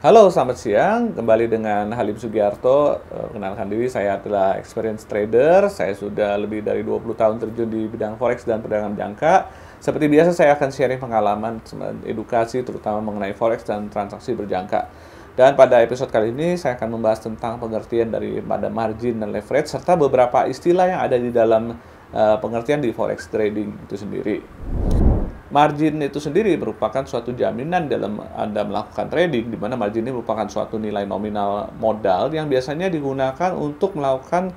Halo, selamat siang. Kembali dengan Halim Sugiarto. Kenalkan diri, saya adalah experienced trader. Saya sudah lebih dari 20 tahun terjun di bidang forex dan perdagangan jangka. Seperti biasa, saya akan sharing pengalaman, edukasi, terutama mengenai forex dan transaksi berjangka. Dan pada episode kali ini, saya akan membahas tentang pengertian daripada margin dan leverage, serta beberapa istilah yang ada di dalam pengertian di forex trading itu sendiri. Margin itu sendiri merupakan suatu jaminan dalam Anda melakukan trading, di mana margin ini merupakan suatu nilai nominal modal yang biasanya digunakan untuk melakukan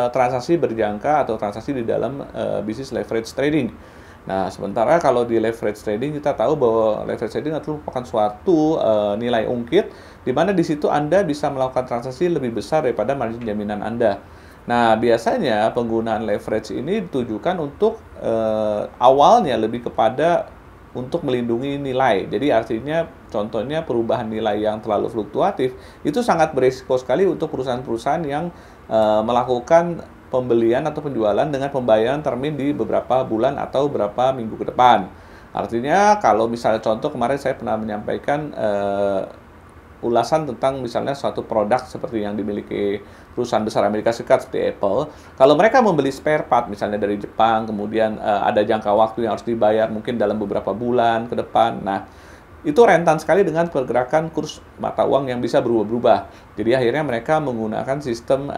transaksi berjangka atau transaksi di dalam bisnis leverage trading. Nah, sementara kalau di leverage trading kita tahu bahwa leverage trading itu merupakan suatu nilai ungkit, di mana di situ Anda bisa melakukan transaksi lebih besar daripada margin jaminan Anda. Nah, biasanya penggunaan leverage ini ditujukan untuk awalnya lebih kepada untuk melindungi nilai. Jadi artinya contohnya perubahan nilai yang terlalu fluktuatif itu sangat berisiko sekali untuk perusahaan-perusahaan yang melakukan pembelian atau penjualan dengan pembayaran termin di beberapa bulan atau beberapa minggu ke depan. Artinya kalau misalnya contoh kemarin saya pernah menyampaikan ulasan tentang misalnya suatu produk seperti yang dimiliki perusahaan besar Amerika Serikat seperti Apple. Kalau mereka membeli spare part misalnya dari Jepang, kemudian ada jangka waktu yang harus dibayar mungkin dalam beberapa bulan ke depan. Nah, itu rentan sekali dengan pergerakan kurs mata uang yang bisa berubah-ubah. Jadi akhirnya mereka menggunakan sistem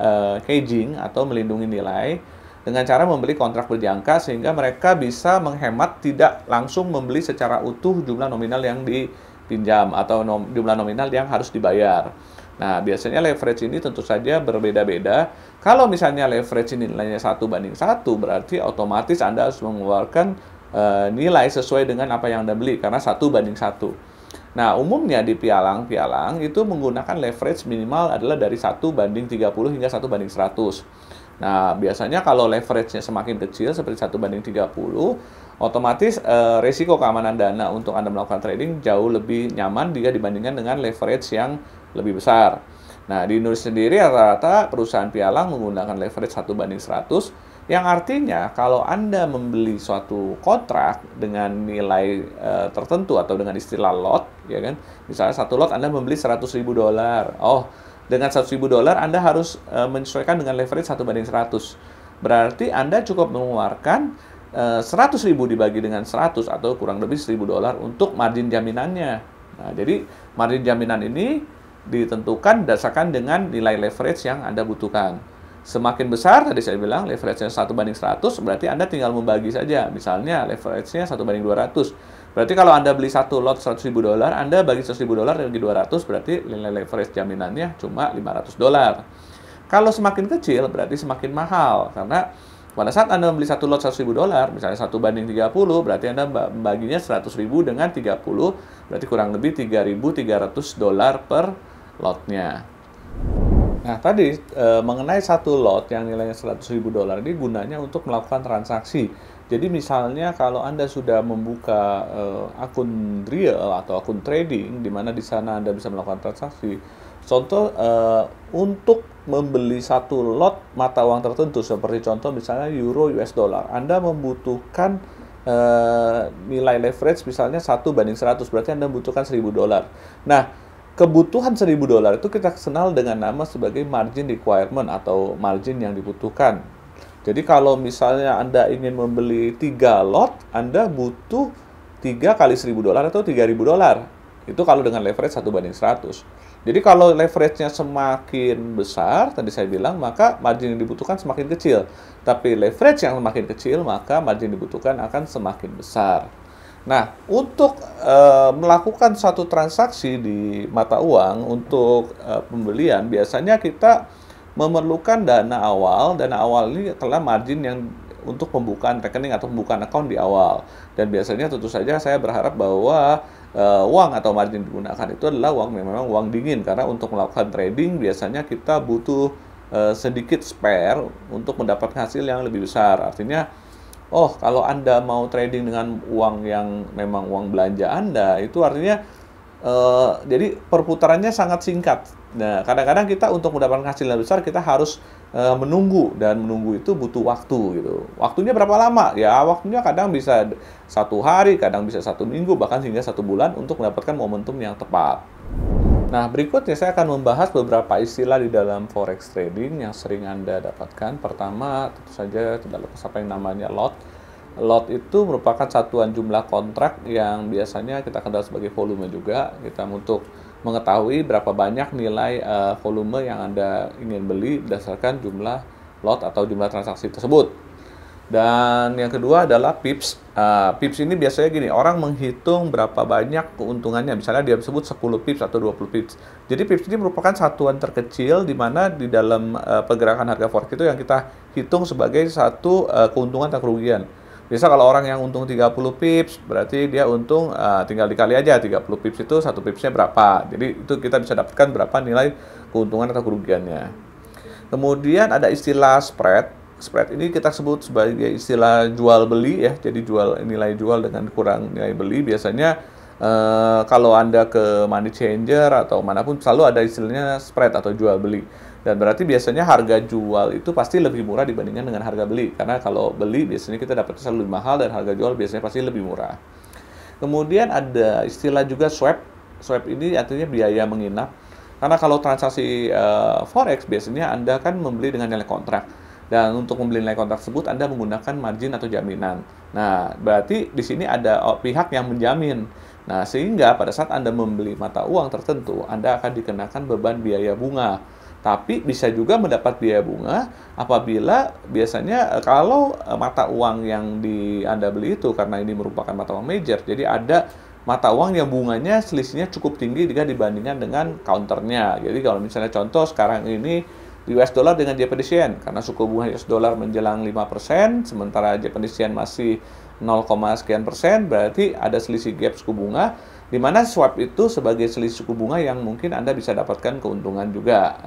hedging atau melindungi nilai dengan cara membeli kontrak berjangka sehingga mereka bisa menghemat, tidak langsung membeli secara utuh jumlah nominal yang dipinjam atau jumlah nominal yang harus dibayar. Nah, biasanya leverage ini tentu saja berbeda-beda. Kalau misalnya leverage ini nilainya 1:1, berarti otomatis Anda harus mengeluarkan nilai sesuai dengan apa yang Anda beli, karena 1:1. Nah, umumnya di pialang-pialang itu menggunakan leverage minimal adalah dari 1:30 hingga 1:100. Nah, biasanya kalau leverage-nya semakin kecil seperti 1:30, otomatis resiko keamanan dana untuk Anda melakukan trading jauh lebih nyaman jika dibandingkan dengan leverage yang lebih besar. Nah, di Indonesia sendiri rata-rata perusahaan pialang menggunakan leverage 1:100, yang artinya kalau Anda membeli suatu kontrak dengan nilai tertentu atau dengan istilah lot, ya kan? Misalnya satu lot Anda membeli $100.000. Oh, dengan $100.000 Anda harus menyesuaikan dengan leverage 1:100. Berarti Anda cukup mengeluarkan 100.000 dibagi dengan 100 atau kurang lebih $1.000 untuk margin jaminannya. Nah, jadi margin jaminan ini ditentukan berdasarkan dengan nilai leverage yang Anda butuhkan. Semakin besar, tadi saya bilang leverage-nya 1:100, berarti Anda tinggal membagi saja. Misalnya leverage-nya 1:200. Berarti kalau Anda beli satu lot $100.000, Anda bagi $100.000 bagi 200, berarti nilai leverage jaminannya cuma $500. Kalau semakin kecil, berarti semakin mahal. Karena pada saat Anda membeli satu lot $100.000, misalnya 1:30, berarti Anda membaginya 100.000 dengan 30, berarti kurang lebih $3.300 per lotnya. Nah, tadi mengenai satu lot yang nilainya $100.000 ini gunanya untuk melakukan transaksi. Jadi misalnya kalau Anda sudah membuka akun real atau akun trading, di mana di sana Anda bisa melakukan transaksi. Contoh untuk membeli satu lot mata uang tertentu, seperti contoh misalnya euro US dollar, Anda membutuhkan nilai leverage misalnya 1:100, berarti Anda membutuhkan $1.000. Nah, kebutuhan $1.000 itu kita kenal dengan nama sebagai margin requirement atau margin yang dibutuhkan. Jadi kalau misalnya Anda ingin membeli 3 lot, Anda butuh 3 kali $1.000 atau $3.000. Itu kalau dengan leverage 1:100. Jadi kalau leverage-nya semakin besar, tadi saya bilang, maka margin yang dibutuhkan semakin kecil. Tapi leverage yang semakin kecil, maka margin yang dibutuhkan akan semakin besar. Nah, untuk melakukan suatu transaksi di mata uang untuk pembelian, biasanya kita memerlukan dana awal. Dana awal ini adalah margin yang untuk pembukaan rekening atau pembukaan account di awal. Dan biasanya tentu saja saya berharap bahwa uang atau margin digunakan itu adalah uang yang memang uang dingin. Karena untuk melakukan trading biasanya kita butuh sedikit spare untuk mendapatkan hasil yang lebih besar. Artinya, oh, kalau Anda mau trading dengan uang yang memang uang belanja Anda, itu artinya jadi perputarannya sangat singkat. Nah, kadang-kadang kita untuk mendapatkan hasil yang besar, kita harus menunggu, dan menunggu itu butuh waktu gitu. Waktunya berapa lama? Ya, waktunya kadang bisa 1 hari, kadang bisa 1 minggu, bahkan hingga 1 bulan untuk mendapatkan momentum yang tepat. Nah, berikutnya saya akan membahas beberapa istilah di dalam forex trading yang sering Anda dapatkan. Pertama, tentu saja tidak lepas apa yang namanya lot. Lot itu merupakan satuan jumlah kontrak yang biasanya kita kenal sebagai volume juga. Kita untuk mengetahui berapa banyak nilai volume yang Anda ingin beli berdasarkan jumlah lot atau jumlah transaksi tersebut. Dan yang kedua adalah pips. Pips ini biasanya gini, orang menghitung berapa banyak keuntungannya. Misalnya dia sebut 10 pips atau 20 pips. Jadi pips ini merupakan satuan terkecil di mana di dalam pergerakan harga forex itu yang kita hitung sebagai satu keuntungan atau kerugian. Biasa kalau orang yang untung 30 pips, berarti dia untung tinggal dikali aja 30 pips itu satu pipsnya berapa. Jadi itu kita bisa dapatkan berapa nilai keuntungan atau kerugiannya. Kemudian ada istilah spread. Spread ini kita sebut sebagai istilah jual beli ya. Jadi nilai jual dengan kurang nilai beli. Biasanya kalau Anda ke money changer atau manapun selalu ada istilahnya spread atau jual beli. Dan berarti biasanya harga jual itu pasti lebih murah dibandingkan dengan harga beli. Karena kalau beli biasanya kita dapat selalu lebih mahal dan harga jual biasanya pasti lebih murah. Kemudian ada istilah juga swap. Swap ini artinya biaya menginap. Karena kalau transaksi forex biasanya Anda kan membeli dengan nilai kontrak. Dan untuk membeli nilai kontrak tersebut Anda menggunakan margin atau jaminan. Nah, berarti di sini ada pihak yang menjamin. Nah, sehingga pada saat Anda membeli mata uang tertentu, Anda akan dikenakan beban biaya bunga. Tapi bisa juga mendapat biaya bunga apabila biasanya kalau mata uang yang Anda beli itu karena ini merupakan mata uang major, jadi ada mata uang yang bunganya selisihnya cukup tinggi jika dibandingkan dengan counternya. Jadi kalau misalnya contoh sekarang ini US dollar dengan Japanese yen, karena suku bunga US dollar menjelang 5%, sementara Japanese yen masih 0, sekian persen, berarti ada selisih gap suku bunga, di mana swap itu sebagai selisih suku bunga yang mungkin Anda bisa dapatkan keuntungan juga.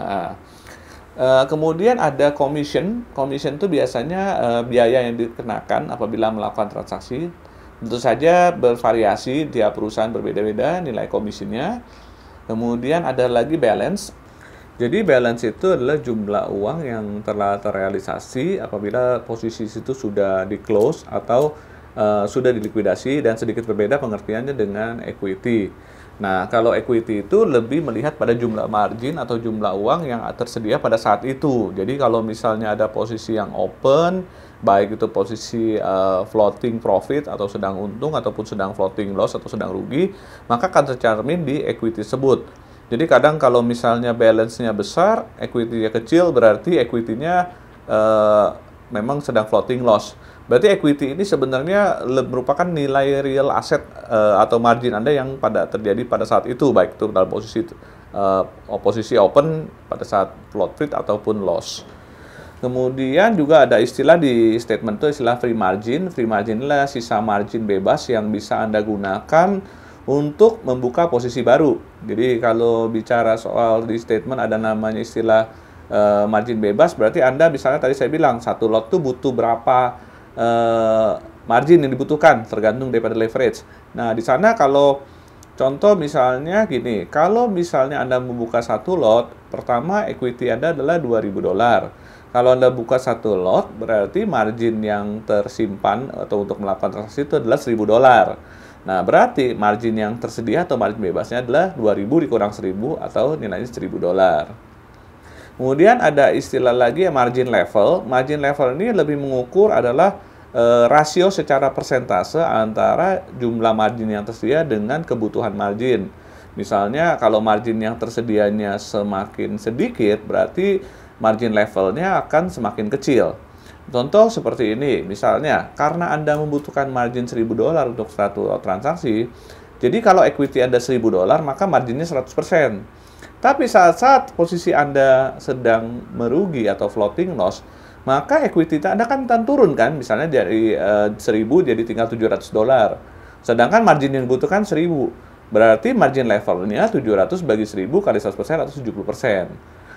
Kemudian ada commission. Commission itu biasanya biaya yang dikenakan apabila melakukan transaksi. Tentu saja bervariasi, tiap perusahaan berbeda-beda nilai komisinya. Kemudian ada lagi balance. Jadi balance itu adalah jumlah uang yang telah terrealisasi apabila posisi itu sudah di-close atau sudah dilikuidasi, dan sedikit berbeda pengertiannya dengan equity. Nah, kalau equity itu lebih melihat pada jumlah margin atau jumlah uang yang tersedia pada saat itu. Jadi kalau misalnya ada posisi yang open, baik itu posisi floating profit atau sedang untung ataupun sedang floating loss atau sedang rugi, maka akan tercermin di equity tersebut. Jadi kadang kalau misalnya balance-nya besar, equity-nya kecil, berarti equity-nya memang sedang floating loss. Berarti equity ini sebenarnya merupakan nilai real asset atau margin Anda yang terjadi pada saat itu, baik itu dalam posisi open pada saat float trade ataupun loss. Kemudian juga ada istilah di statement itu istilah free margin. Free margin adalah sisa margin bebas yang bisa Anda gunakan untuk membuka posisi baru. Jadi kalau bicara soal di statement ada namanya istilah margin bebas, berarti Anda misalnya tadi saya bilang satu lot tuh butuh berapa margin yang dibutuhkan tergantung daripada leverage. Nah, di sana kalau contoh misalnya gini, kalau misalnya Anda membuka satu lot, pertama equity Anda adalah $2.000. Kalau Anda buka satu lot, berarti margin yang tersimpan atau untuk melakukan transaksi itu adalah $1.000. Nah, berarti margin yang tersedia atau margin bebasnya adalah 2.000 dikurang 1.000 atau nilainya $1.000. Kemudian ada istilah lagi yang margin level. Margin level ini lebih mengukur adalah rasio secara persentase antara jumlah margin yang tersedia dengan kebutuhan margin. Misalnya kalau margin yang tersedianya semakin sedikit, berarti margin levelnya akan semakin kecil. Contoh seperti ini, misalnya karena Anda membutuhkan margin $1.000 untuk satu transaksi, jadi kalau equity Anda $1.000, maka marginnya 100%. Tapi saat posisi Anda sedang merugi atau floating loss, maka equity Anda kan turun kan, misalnya dari 1.000 jadi tinggal $700. Sedangkan margin yang dibutuhkan 1.000. Berarti margin levelnya 700 bagi 1.000 kali 100% atau 70%.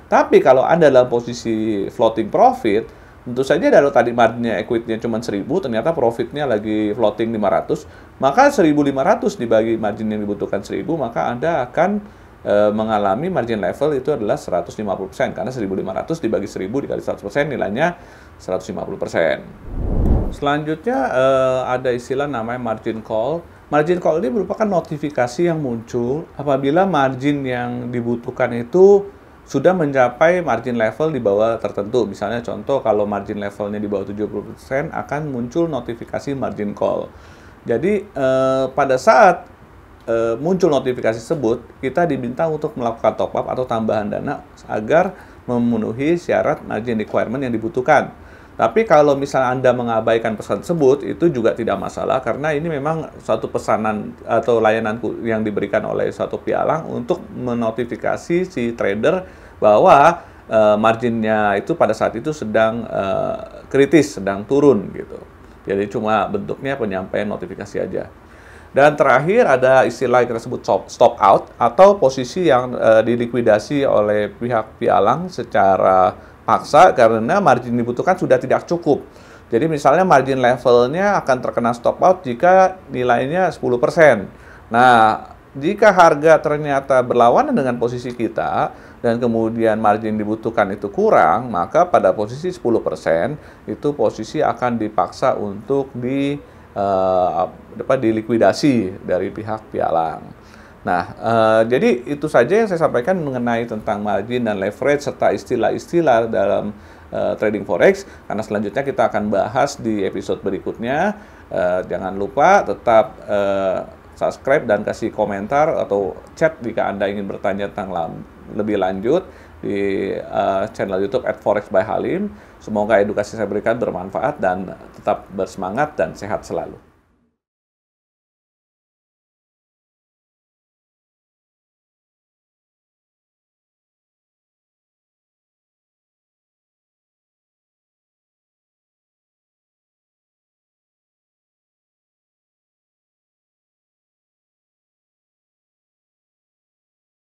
Tapi kalau Anda dalam posisi floating profit, tentu saja kalau tadi marginnya equity-nya cuma 1.000, ternyata profitnya lagi floating 500, maka 1.500 dibagi margin yang dibutuhkan 1.000, maka Anda akan mengalami margin level itu adalah 150%, karena 1.500 dibagi 1.000 dikali 100% nilainya 150%. Selanjutnya ada istilah namanya margin call. Margin call ini merupakan notifikasi yang muncul apabila margin yang dibutuhkan itu sudah mencapai margin level di bawah tertentu. Misalnya contoh kalau margin levelnya di bawah 70% akan muncul notifikasi margin call. Jadi pada saat muncul notifikasi tersebut, kita diminta untuk melakukan top up atau tambahan dana agar memenuhi syarat margin requirement yang dibutuhkan. Tapi kalau misalnya Anda mengabaikan pesan tersebut, itu juga tidak masalah karena ini memang suatu pesanan atau layanan yang diberikan oleh suatu pialang untuk menotifikasi si trader bahwa marginnya itu pada saat itu sedang kritis, sedang turun gitu. Jadi cuma bentuknya penyampaian notifikasi aja. Dan terakhir ada istilah yang kita sebut stop out atau posisi yang dilikuidasi oleh pihak pialang secara paksa karena margin dibutuhkan sudah tidak cukup. Jadi misalnya margin levelnya akan terkena stop out jika nilainya 10%. Nah, jika harga ternyata berlawanan dengan posisi kita dan kemudian margin dibutuhkan itu kurang, maka pada posisi 10% itu posisi akan dipaksa untuk dilikuidasi dari pihak pialang. Nah, jadi itu saja yang saya sampaikan mengenai tentang margin dan leverage serta istilah-istilah dalam trading forex. Karena selanjutnya kita akan bahas di episode berikutnya. Jangan lupa tetap subscribe dan kasih komentar atau chat jika Anda ingin bertanya tentang lebih lanjut di channel YouTube @forex by Halim. Semoga edukasi saya berikan bermanfaat dan tetap bersemangat dan sehat selalu.